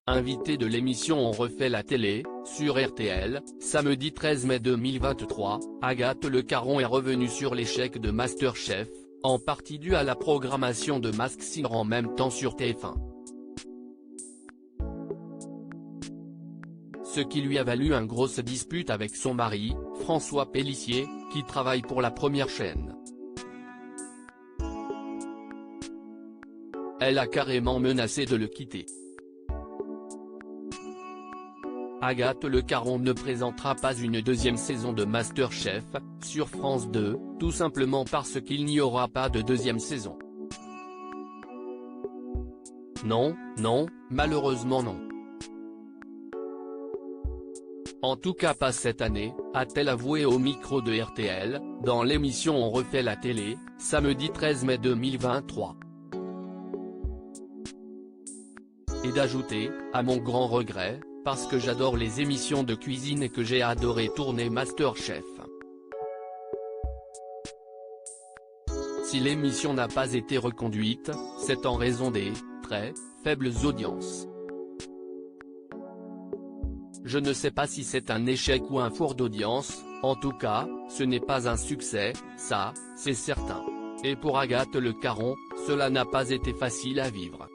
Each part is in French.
Invité de l'émission On refait la télé, sur RTL, samedi 13 mai 2023, Agathe Le Caron est revenue sur l'échec de MasterChef, en partie dû à la programmation de Masked Singer en même temps sur TF1. Ce qui lui a valu une grosse dispute avec son mari, François Pélissier, qui travaille pour la première chaîne. Elle a carrément menacé de le quitter. Agathe Le Caron ne présentera pas une deuxième saison de MasterChef, sur France 2, tout simplement parce qu'il n'y aura pas de deuxième saison. Non, malheureusement non. En tout cas pas cette année, a-t-elle avoué au micro de RTL, dans l'émission On refait la télé, samedi 13 mai 2023. Et d'ajouter, à mon grand regret, parce que j'adore les émissions de cuisine et que j'ai adoré tourner MasterChef. Si l'émission n'a pas été reconduite, c'est en raison des très faibles audiences. Je ne sais pas si c'est un échec ou un four d'audience, en tout cas, ce n'est pas un succès, ça, c'est certain. Et pour Agathe Le Caron, cela n'a pas été facile à vivre.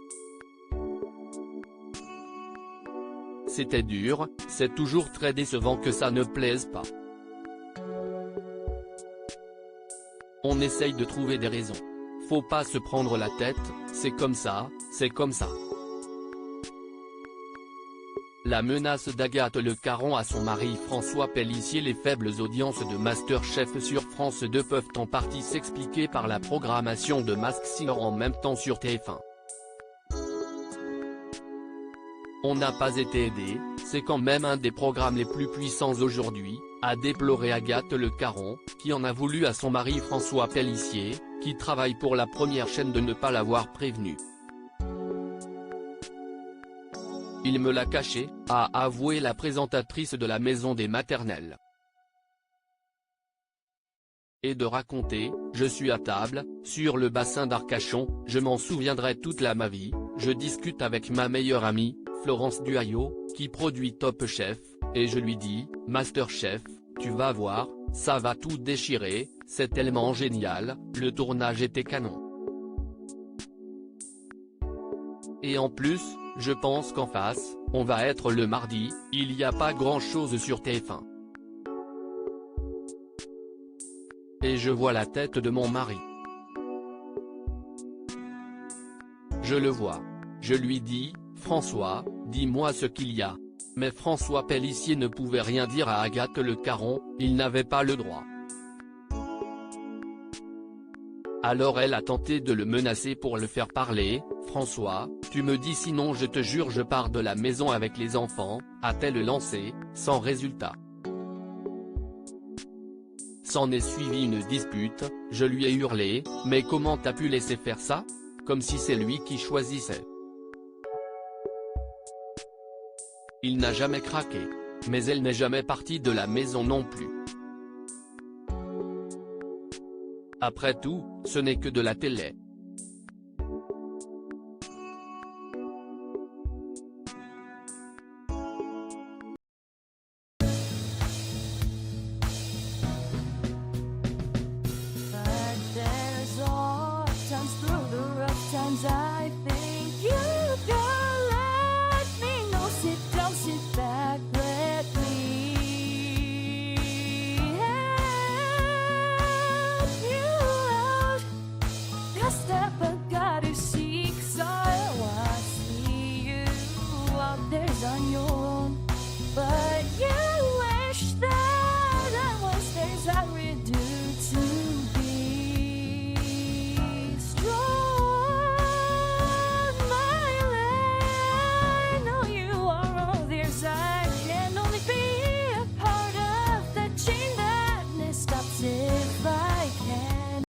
C'était dur, c'est toujours très décevant que ça ne plaise pas. On essaye de trouver des raisons. Faut pas se prendre la tête, c'est comme ça, c'est comme ça. La menace d'Agathe Le Caron à son mari François Pélissier. Les faibles audiences de MasterChef sur France 2 peuvent en partie s'expliquer par la programmation de Masked Singer en même temps sur TF1. On n'a pas été aidé, c'est quand même un des programmes les plus puissants aujourd'hui, a déploré Agathe Le Caron, qui en a voulu à son mari François Pélissier, qui travaille pour la première chaîne, de ne pas l'avoir prévenu. Il me l'a caché, a avoué la présentatrice de la maison des maternelles. Et de raconter, je suis à table, sur le bassin d'Arcachon, je m'en souviendrai toute ma vie, je discute avec ma meilleure amie, Florence Duhaillot, qui produit Top Chef, et je lui dis, MasterChef, tu vas voir, ça va tout déchirer, c'est tellement génial, le tournage était canon. Et en plus, je pense qu'en face, on va être le mardi, il n'y a pas grand chose sur TF1. Et je vois la tête de mon mari. Je le vois. Je lui dis, François, dis-moi ce qu'il y a. Mais François Pélissier ne pouvait rien dire à Agathe Le Caron, il n'avait pas le droit. Alors elle a tenté de le menacer pour le faire parler, François, tu me dis sinon je te jure je pars de la maison avec les enfants, a-t-elle lancé, sans résultat. S'en est suivi une dispute, je lui ai hurlé, mais comment t'as pu laisser faire ça? Comme si c'est lui qui choisissait. Il n'a jamais craqué. Mais elle n'est jamais partie de la maison non plus. Après tout, ce n'est que de la télé. On your